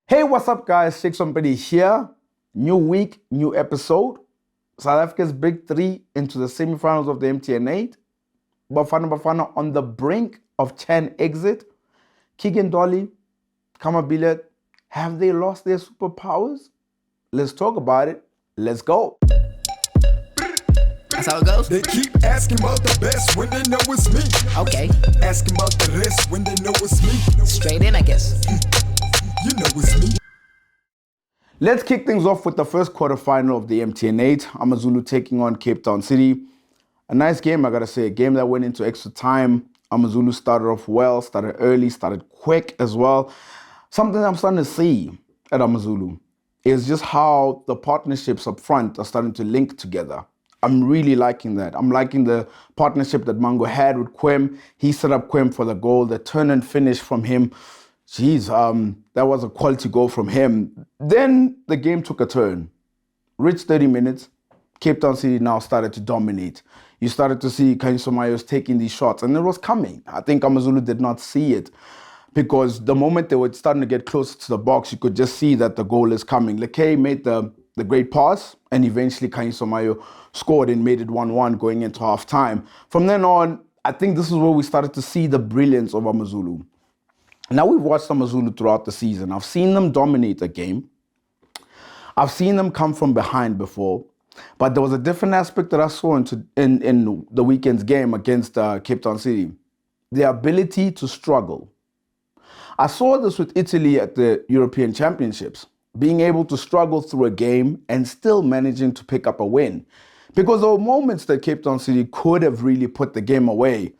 Hey, what's up, guys? Rampedi here. New week, new episode. South Africa's big three into the semi-finals of the MTN8. Bafana Bafana on the brink of Chan exit. Keegan Dolly, Kamabile, have they lost their superpowers? Let's talk about it. Let's go. That's how it goes? They keep asking about the best when they know it's me. Okay. Asking about the rest when they know it's me. Straight in, I guess. You know it's me. Let's kick things off with the first quarterfinal of the MTN8. AmaZulu taking on Cape Town City. A nice game, I gotta say. A game that went into extra time. AmaZulu started off well, started early, started quick as well. Something I'm starting to see at AmaZulu is just how the partnerships up front are starting to link together. I'm really liking that. I'm liking the partnership that Mango had with Quem. He set up Quem for the goal. The turn and finish from him. Jeez, that was a quality goal from him. Then the game took a turn. Rich 30 minutes. Cape Town City now started to dominate. You started to see Kaizer Chiefs taking these shots, and it was coming. I think AmaZulu did not see it because the moment they were starting to get closer to the box, you could just see that the goal is coming. Lekay made the great pass, and eventually Kaizer scored and made it 1-1 going into half-time. From then on, I think this is where we started to see the brilliance of AmaZulu. Now we've watched AmaZulu throughout the season. I've seen them dominate a game. I've seen them come from behind before. But there was a different aspect that I saw in the weekend's game against Cape Town City. The ability to struggle. I saw this with Italy at the European Championships. Being able to struggle through a game and still managing to pick up a win. Because there were moments that Cape Town City could have really put the game away.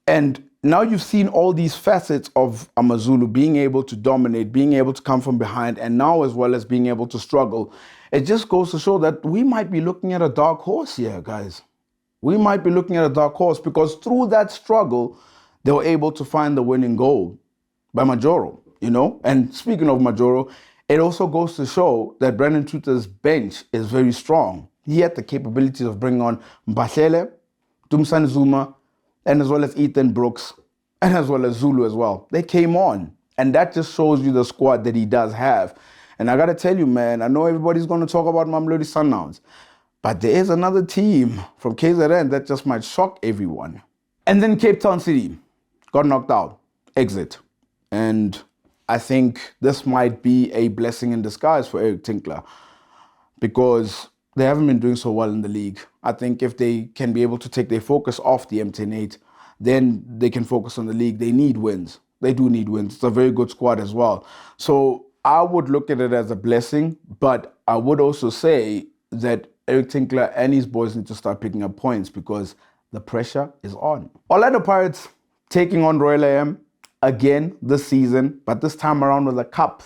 And now you've seen all these facets of AmaZulu being able to dominate, being able to come from behind, and now as well as being able to struggle. It just goes to show that we might be looking at a dark horse here, guys. We might be looking at a dark horse because through that struggle, they were able to find the winning goal by Majoro, you know? And speaking of Majoro, it also goes to show that Brandon Tuter's bench is very strong. He had the capabilities of bringing on Mbahlele, Dumsani Zuma, and as well as Ethan Brooks, and as well as Zulu as well. They came on, and that just shows you the squad that he does have. And I gotta tell you, man, I know everybody's gonna talk about Mamelodi Sundowns, but there is another team from KZN that just might shock everyone. And then Cape Town City got knocked out, exit. And I think this might be a blessing in disguise for Eric Tinkler because they haven't been doing so well in the league. I think if they can be able to take their focus off the MTN8, then they can focus on the league. They need wins. They do need wins. It's a very good squad as well. So I would look at it as a blessing, but I would also say that Eric Tinkler and his boys need to start picking up points because the pressure is on. Orlando Pirates taking on Royal AM again this season, but this time around with a cup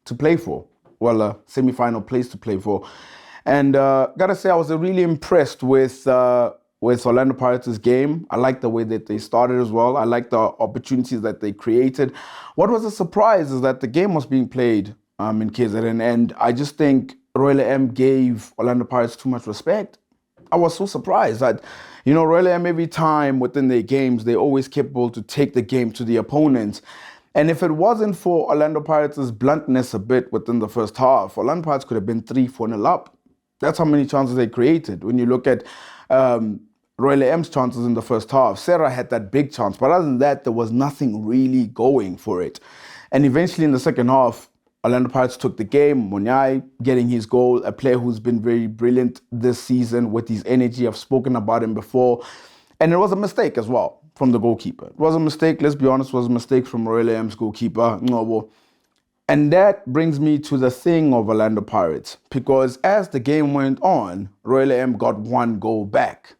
to play for. Well, a semi-final place to play for. And gotta say, I was really impressed with Orlando Pirates' game. I like the way that they started as well. I like the opportunities that they created. What was a surprise is that the game was being played in KZN, and I just think Royal AM gave Orlando Pirates too much respect. I was so surprised that, you know, Royal AM every time within their games, they always capable to take the game to the opponents. And if it wasn't for Orlando Pirates' bluntness a bit within the first half, Orlando Pirates could have been 3-4-0 up. That's how many chances they created. When you look at Royal AM's chances in the first half, Sarah had that big chance. But other than that, there was nothing really going for it. And eventually in the second half, Orlando Pirates took the game. Monyai getting his goal, a player who's been very brilliant this season with his energy. I've spoken about him before. And it was a mistake as well from the goalkeeper. It was a mistake, let's be honest, it was a mistake from Royal AM's goalkeeper, Ngobo. And that brings me to the thing of Orlando Pirates, because as the game went on, Royal AM got one goal back.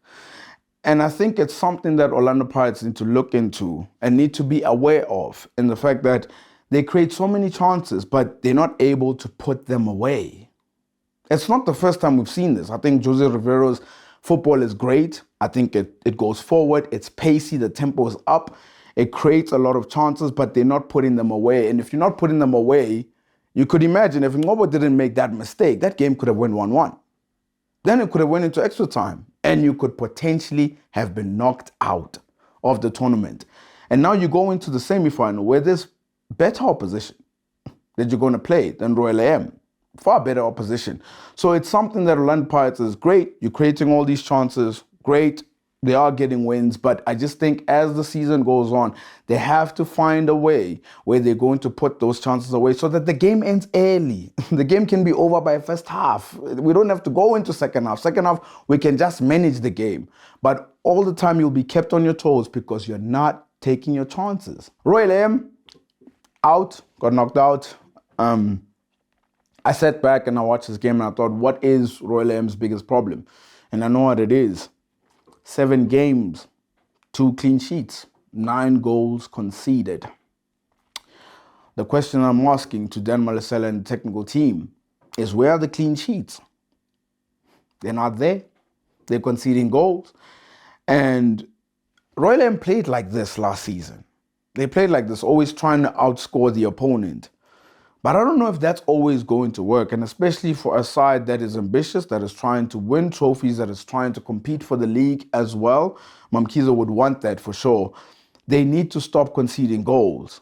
And I think it's something that Orlando Pirates need to look into and need to be aware of, in the fact that they create so many chances, but they're not able to put them away. It's not the first time we've seen this. I think Jose Rivero's football is great. I think it goes forward, it's pacey, the tempo is up. It creates a lot of chances, but they're not putting them away. And if you're not putting them away, you could imagine if Ngobo didn't make that mistake, that game could have went 1-1. Then it could have went into extra time, and you could potentially have been knocked out of the tournament. And now you go into the semi-final where there's better opposition. that you're going to play than Royal AM. Far better opposition. So it's something that Orlando Pirates is great. You're creating all these chances. Great. They are getting wins. But I just think as the season goes on, they have to find a way where they're going to put those chances away so that the game ends early. The game can be over by first half. We don't have to go into second half. Second half, we can just manage the game. But all the time, you'll be kept on your toes because you're not taking your chances. Royal AM, out, got knocked out. I sat back and I watched this game and I thought, what is Royal AM's biggest problem? And I know what it is. 7 games, 2 clean sheets, 9 goals conceded. The question I'm asking to Dan Malesela and the technical team is, where are the clean sheets? They're not there. They're conceding goals. And Royal AM played like this last season. They played like this, always trying to outscore the opponent. But I don't know if that's always going to work, and especially for a side that is ambitious, that is trying to win trophies, that is trying to compete for the league as well. Mamkiza would want that for sure. They need to stop conceding goals.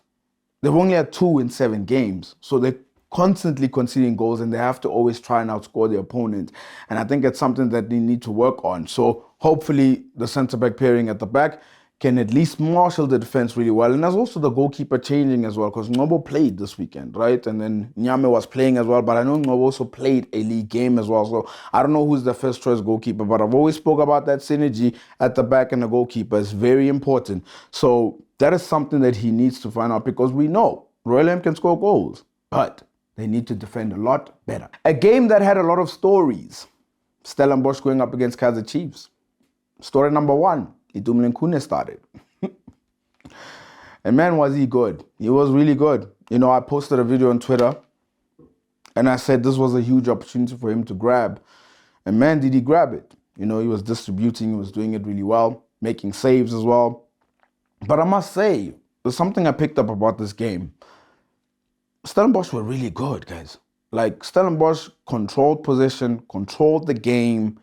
They've only had 2 in 7 games, so they're constantly conceding goals, and they have to always try and outscore the opponent. And I think it's something that they need to work on. So hopefully the centre-back pairing at the back can at least marshal the defense really well. And there's also the goalkeeper changing as well, because Ngobo played this weekend, right? And then Nyame was playing as well, but I know Ngobo also played a league game as well. So I don't know who's the first choice goalkeeper, but I've always spoke about that synergy at the back and the goalkeeper is very important. So that is something that he needs to find out, because we know Royal AM can score goals, but they need to defend a lot better. A game that had a lot of stories. Stellenbosch going up against Kaizer Chiefs. Story number 1. Idumlen Kune started. And man, was he good. He was really good. You know, I posted a video on Twitter and I said this was a huge opportunity for him to grab. And man, did he grab it. You know, he was distributing, he was doing it really well, making saves as well. But I must say, there's something I picked up about this game. Stellenbosch were really good, guys. Like, Stellenbosch controlled possession, controlled the game.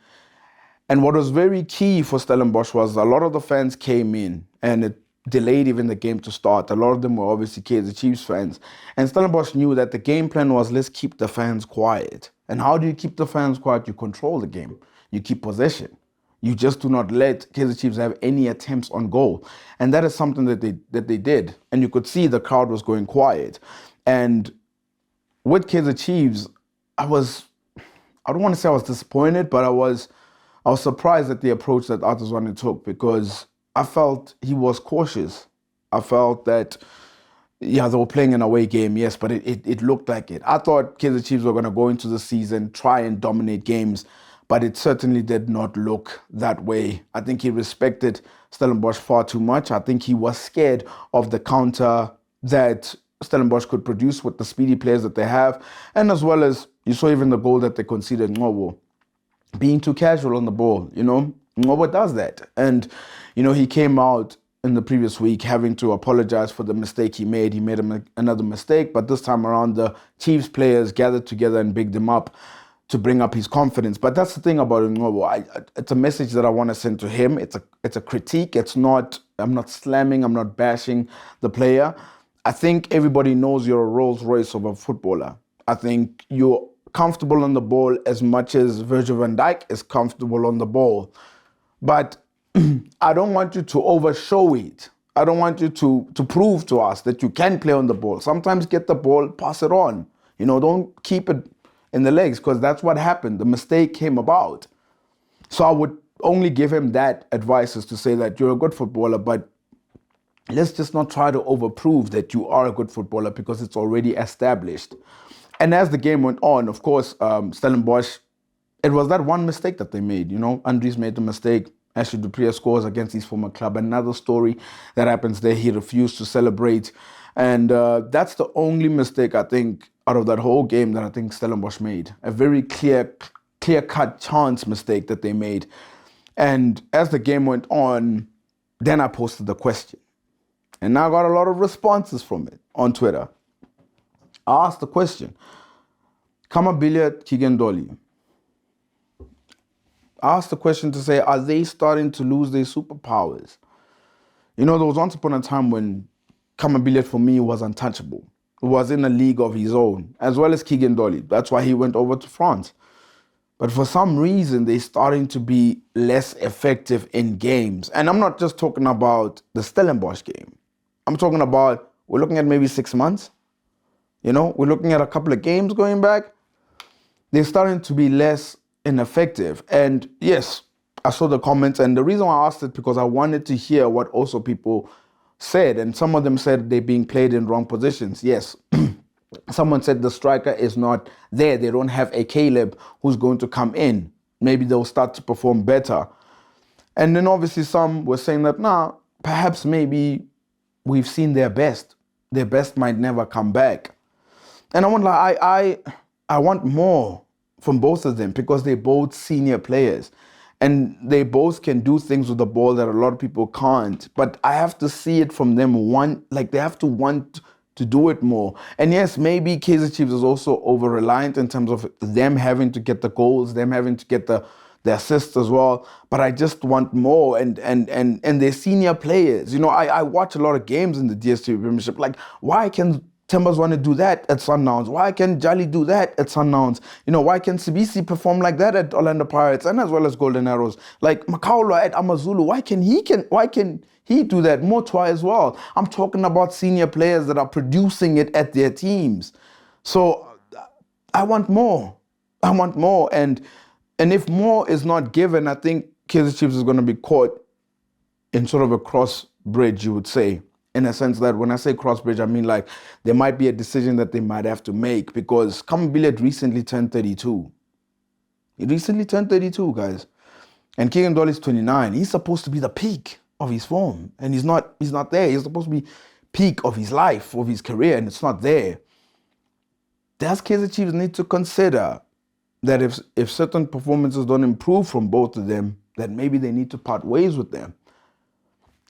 And what was very key for Stellenbosch was a lot of the fans came in and it delayed even the game to start. A lot of them were obviously Kaizer Chiefs fans. And Stellenbosch knew that the game plan was, let's keep the fans quiet. And how do you keep the fans quiet? You control the game. You keep possession. You just do not let Kaizer Chiefs have any attempts on goal. And that is something that they did. And you could see the crowd was going quiet. And with Kaizer Chiefs, I don't want to say I was disappointed, but I was surprised at the approach that Arthur Zwane took, because I felt he was cautious. I felt that, yeah, they were playing an away game, yes, but it looked like it. I thought Kaizer Chiefs were going to go into the season, try and dominate games, but it certainly did not look that way. I think he respected Stellenbosch far too much. I think he was scared of the counter that Stellenbosch could produce with the speedy players that they have, and as well as you saw even the goal that they conceded, Ngobo, being too casual on the ball. You know, Ngobo does that. And, you know, he came out in the previous week having to apologize for the mistake he made. He made another mistake, but this time around the Chiefs players gathered together and bigged him up to bring up his confidence. But that's the thing about Ngobo. It's a message that I want to send to him. It's a critique. I'm not slamming, I'm not bashing the player. I think everybody knows you're a Rolls Royce of a footballer. I think you're comfortable on the ball as much as Virgil van Dijk is comfortable on the ball. But I don't want you to overshow it. I don't want you to prove to us that you can play on the ball. Sometimes get the ball, pass it on. You know, don't keep it in the legs, because that's what happened. The mistake came about. So I would only give him that advice, is to say that you're a good footballer, but let's just not try to overprove that you are a good footballer, because it's already established. And as the game went on, of course, Stellenbosch, it was that one mistake that they made. You know, Andries made the mistake. Ashley Dupree scores against his former club. Another story that happens there, he refused to celebrate. And that's the only mistake, I think, out of that whole game that I think Stellenbosch made. A very clear-cut chance mistake that they made. And as the game went on, then I posted the question. And I got a lot of responses from it on Twitter. I asked the question, Kamabilia Kigendoli. I asked the question to say, are they starting to lose their superpowers? You know, there was once upon a time when Kamabilia for me was untouchable. was in a league of his own, as well as Keegan Dolly. That's why he went over to France. But for some reason, they're starting to be less effective in games. And I'm not just talking about the Stellenbosch game. I'm talking about, we're looking at maybe 6 months. We're looking at a couple of games going back. They're starting to be less ineffective. And yes, I saw the comments. And the reason why I asked it, because I wanted to hear what also people said. And some of them said they're being played in wrong positions. Yes. Someone said the striker is not there. They don't have a Caleb who's going to come in. Maybe they'll start to perform better. And then obviously some were saying that, perhaps maybe we've seen their best. Their best might never come back. And I want I want more from both of them because they're both senior players. And they both can do things with the ball that a lot of people can't. But I have to see it from them. They have to want to do it more. And yes, maybe Kaizer Chiefs is also over-reliant in terms of them having to get the goals, them having to get the assists as well. But I just want more. And they're senior players. I watch a lot of games in the DStv Premiership. Like, why can Timbers want to do that at Sundowns? Why can Jali do that at Sundowns? Why can Sibisi perform like that at Orlando Pirates and as well as Golden Arrows? Like Makaula at AmaZulu, why can he do that? Motwa as well. I'm talking about senior players that are producing it at their teams. So I want more. And if more is not given, I think Kaizer Chiefs is going to be caught in sort of a cross bridge, you would say. In a sense that when I say cross bridge, I mean like there might be a decision that they might have to make because Kambillet recently turned 32. He recently turned 32, guys. And Keegan Dolly's 29. He's supposed to be the peak of his form. And he's not there. He's supposed to be peak of his life, of his career, and it's not there. Does Kaizer Chiefs need to consider that if certain performances don't improve from both of them, that maybe they need to part ways with them?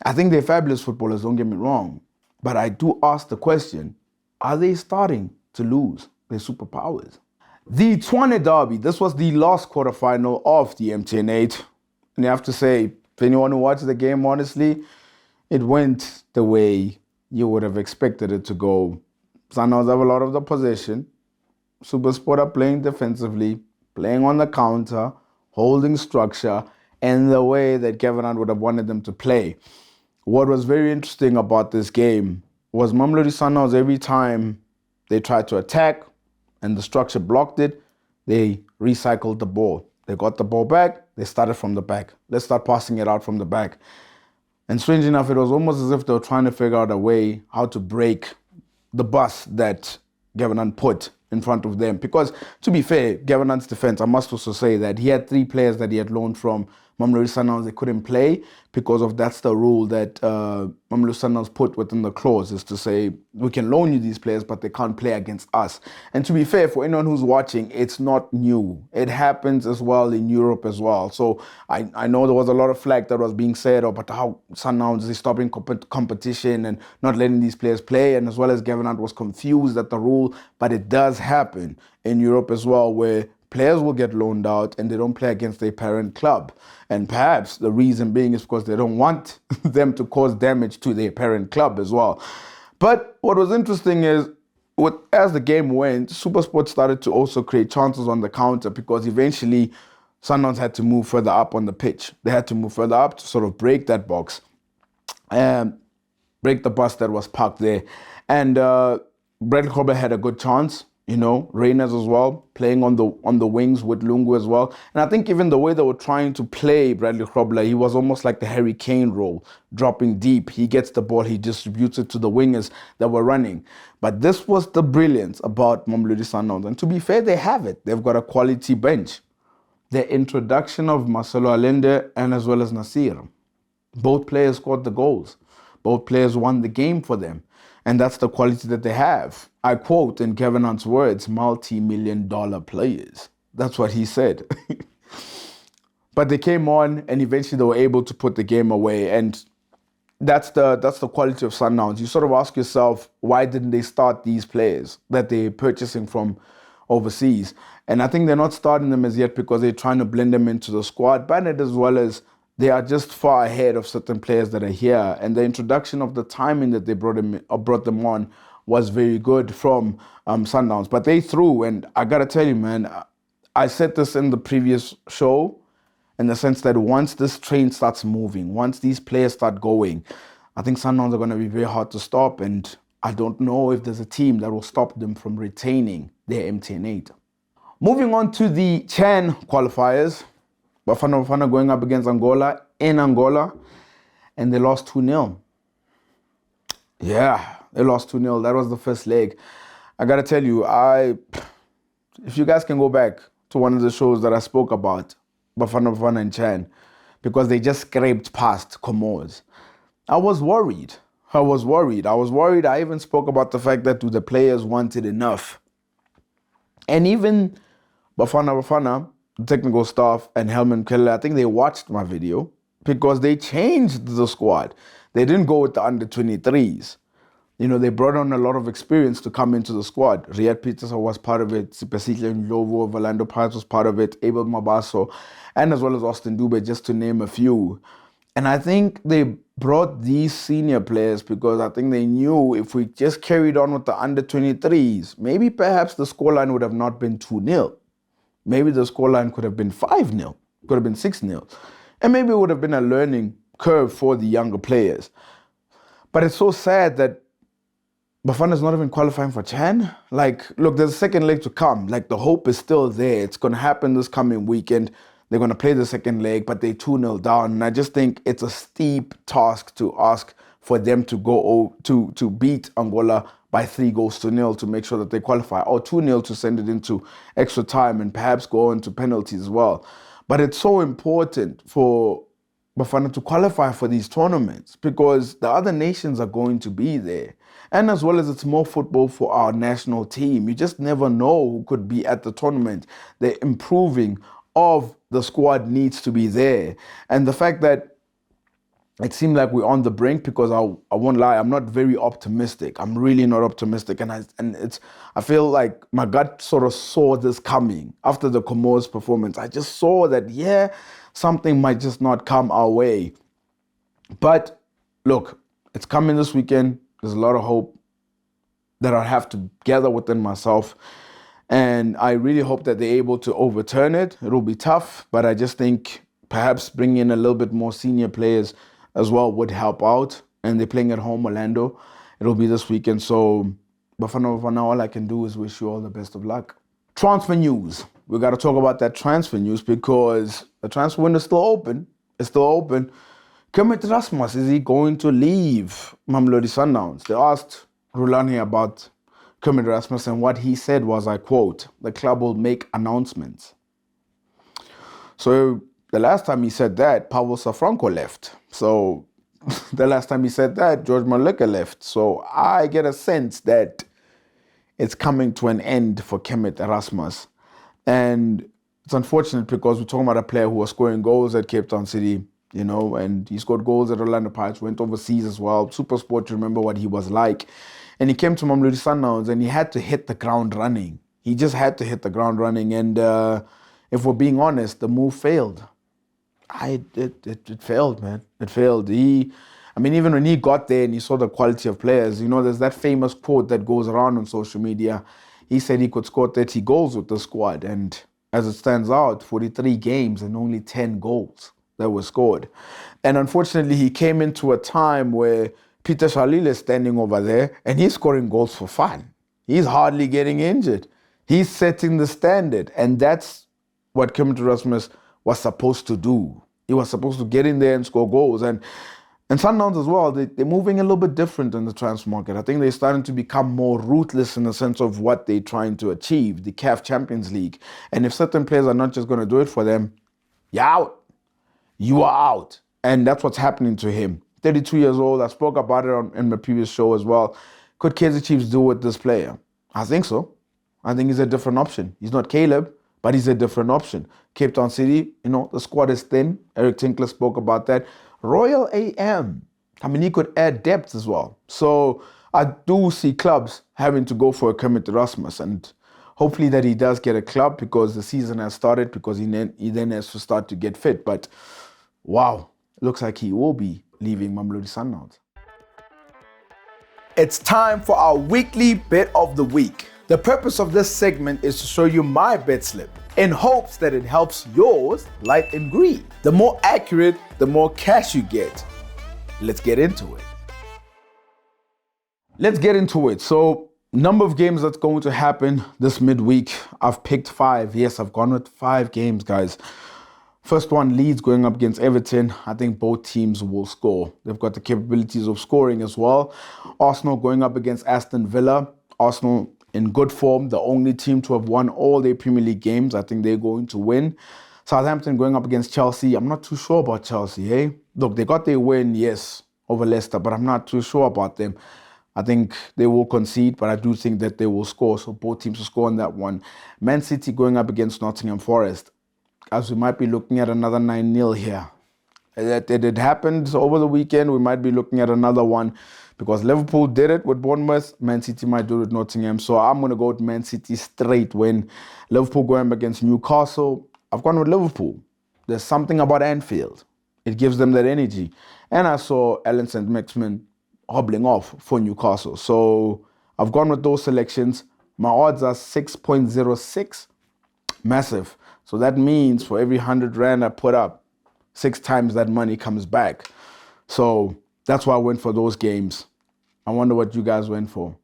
I think they're fabulous footballers, don't get me wrong. But I do ask the question, are they starting to lose their superpowers? The Tshwane Derby, this was the last quarterfinal of the MTN 8. And you have to say, if anyone who watched the game, honestly, it went the way you would have expected it to go. Sundowns have a lot of the possession. SuperSport are playing defensively, playing on the counter, holding structure, and the way that Kevin Hunt would have wanted them to play. What was very interesting about this game was Mamelodi Sundowns, every time they tried to attack and the structure blocked it, they recycled the ball. They got the ball back, they started from the back. Let's start passing it out from the back. And strange enough, it was almost as if they were trying to figure out a way how to break the bus that Kevin Hunt put in front of them. Because, to be fair, Kevin Hunt's defense, I must also say that he had 3 players that he had loaned from Mamelodi Sundowns. They couldn't play because of that's the rule that Mamelodi Sundowns put within the clause, is to say we can loan you these players, but they can't play against us. And to be fair, for anyone who's watching, it's not new. It happens as well in Europe as well. So I know there was a lot of flack that was being said about how Sundowns is stopping competition and not letting these players play, and as well as Kevin Hunt was confused at the rule. But it does happen in Europe as well, where players will get loaned out and they don't play against their parent club. And perhaps the reason being is because they don't want them to cause damage to their parent club as well. But what was interesting is, as the game went, SuperSport started to also create chances on the counter, because eventually Sundowns had to move further up on the pitch. They had to move further up to sort of break that box and break the bus that was parked there. And Bradley Grobler had a good chance. Reyners as well, playing on the wings with Lungu as well. And I think even the way they were trying to play Bradley Grobler, he was almost like the Harry Kane role, dropping deep. He gets the ball, he distributes it to the wingers that were running. But this was the brilliance about Mamelodi Sundowns. And to be fair, they have it. They've got a quality bench. The introduction of Marcelo Allende and as well as Nasir. Both players scored the goals. Both players won the game for them. And that's the quality that they have. I quote in Kevin Hunt's words, multi-million-dollar players. That's what he said. But they came on and eventually they were able to put the game away. And that's the quality of Sundowns. You sort of ask yourself, why didn't they start these players that they're purchasing from overseas? And I think they're not starting them as yet because they're trying to blend them into the squad, but as well as they are just far ahead of certain players that are here. And the introduction of the timing that they brought them on was very good from Sundowns. But they threw, and I got to tell you, man, I said this in the previous show, in the sense that once this train starts moving, once these players start going, I think Sundowns are going to be very hard to stop, and I don't know if there's a team that will stop them from retaining their MTN8. Moving on to the Chan qualifiers, Bafana Bafana going up against Angola in Angola, and they lost 2-0. Yeah, they lost 2-0. That was the first leg. I got to tell you, if you guys can go back to one of the shows that I spoke about, Bafana Bafana and Chan, because they just scraped past Comoros. I was worried. I even spoke about the fact that the players wanted enough. And even Bafana Bafana, the technical staff, and Helman Keller, I think they watched my video because they changed the squad. They didn't go with the under-23s. You know, they brought on a lot of experience to come into the squad. Riyad Peterson was part of it. Sipesihle Ndlovu, Orlando Pirates was part of it. Abel Mabaso, and as well as Austin Dube, just to name a few. And I think they brought these senior players because I think they knew if we just carried on with the under-23s, maybe perhaps the scoreline would have not been 2-0. Maybe the scoreline could have been 5-0, could have been 6-0. And maybe it would have been a learning curve for the younger players. But it's so sad that Bafana's not even qualifying for Chan. Like, look, there's a second leg to come. Like, the hope is still there. It's going to happen this coming weekend. They're going to play the second leg, but they're 2-0 down. And I just think it's a steep task to ask for them to go to beat Angola by 3-0 to make sure that they qualify, or 2-0 to send it into extra time and perhaps go into penalties as well. But it's so important for Bafana to qualify for these tournaments because the other nations are going to be there. And as well as it's more football for our national team. You just never know who could be at the tournament. The improving of the squad needs to be there. And the fact that it seemed like we're on the brink, because I won't lie, I'm not very optimistic. I'm really not optimistic. And I feel like my gut sort of saw this coming after the Comoros performance. I just saw that, yeah, something might just not come our way. But look, it's coming this weekend. There's a lot of hope that I have to gather within myself. And I really hope that they're able to overturn it. It'll be tough, but I just think perhaps bringing in a little bit more senior players as well would help out. And they're playing at home, Orlando. It'll be this weekend. So, Bafana Bafana, all I can do is wish you all the best of luck. Transfer news. We got to talk about that transfer news because the transfer window is still open. It's still open. Kermit Erasmus, is he going to leave Mamelodi Sundowns? They asked Rulani about Kermit Erasmus, and what he said was, I quote, "The club will make announcements." So the last time he said that, Pablo Safranco left. So the last time he said that, George Malika left. So I get a sense that it's coming to an end for Kermit Erasmus. And it's unfortunate because we're talking about a player who was scoring goals at Cape Town City, you know, and he scored goals at Orlando Pirates, went overseas as well. SuperSport, you remember what he was like. And he came to Mamelodi Sundowns and he had to hit the ground running. He just had to hit the ground running. And if we're being honest, the move failed. It failed, man. It failed. Even when he got there and he saw the quality of players, you know, there's that famous quote that goes around on social media. He said he could score 30 goals with the squad. And as it stands out, 43 games and only 10 goals that were scored. And unfortunately, he came into a time where Peter Shalil is standing over there and he's scoring goals for fun. He's hardly getting injured. He's setting the standard. And that's what Kermit Erasmus was supposed to do. He was supposed to get in there and score goals. And Sundowns as well, they're moving a little bit different in the transfer market. I think they're starting to become more ruthless in the sense of what they're trying to achieve, the CAF Champions League. And if certain players are not just going to do it for them, you're out. You are out. And that's what's happening to him. 32 years old. I spoke about it in my previous show as well. Could Kaizer Chiefs do with this player? I think so. I think he's a different option. He's not Caleb, but he's a different option. Cape Town City, you know, the squad is thin. Eric Tinkler spoke about that. Royal AM, he could add depth as well. So I do see clubs having to go for a Kermit Erasmus, and hopefully that he does get a club because the season has started, because he then has to start to get fit. But wow, looks like he will be leaving Mamelodi Sundowns. It's time for our weekly bet of the week. The purpose of this segment is to show you my bet slip in hopes that it helps yours light and green. The more accurate, the more cash you get. Let's get into it. So, number of games that's going to happen this midweek. I've picked 5. Yes, I've gone with 5 games, guys. First one, Leeds going up against Everton. I think both teams will score. They've got the capabilities of scoring as well. Arsenal going up against Aston Villa. Arsenal in good form, the only team to have won all their Premier League games. I think they're going to win. Southampton going up against Chelsea. I'm not too sure about Chelsea, eh? Look, they got their win, yes, over Leicester, but I'm not too sure about them. I think they will concede, but I do think that they will score. So both teams will score on that one. Man City going up against Nottingham Forest. As we might be looking at another 9-0 here. It happened over the weekend. We might be looking at another one because Liverpool did it with Bournemouth. Man City might do it with Nottingham. So I'm going to go with Man City straight win. Liverpool going up against Newcastle. I've gone with Liverpool. There's something about Anfield. It gives them that energy. And I saw Alan St. Maximin hobbling off for Newcastle. So I've gone with those selections. My odds are 6.06. Massive. So that means for every 100 Rand I put up, 6 times that money comes back. So that's why I went for those games. I wonder what you guys went for.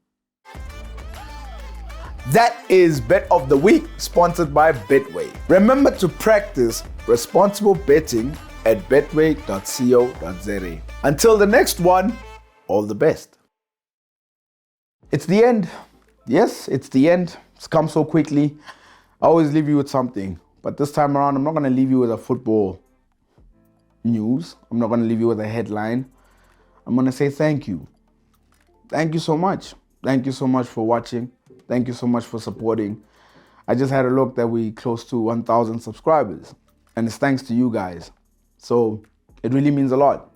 That is Bet of the Week, sponsored by Betway. Remember to practice responsible betting at betway.co.za. Until the next one, all the best. It's the end. Yes, it's the end. It's come so quickly. I always leave you with something. But this time around, I'm not going to leave you with a football news. I'm not going to leave you with a headline. I'm going to say thank you. Thank you so much. Thank you so much for watching. Thank you so much for supporting. I just had a look that we're close to 1,000 subscribers. And it's thanks to you guys. So it really means a lot.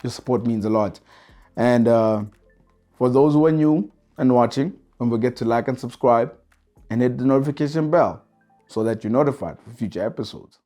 Your support means a lot. And for those who are new and watching, don't forget to like and subscribe and hit the notification bell so that you're notified for future episodes.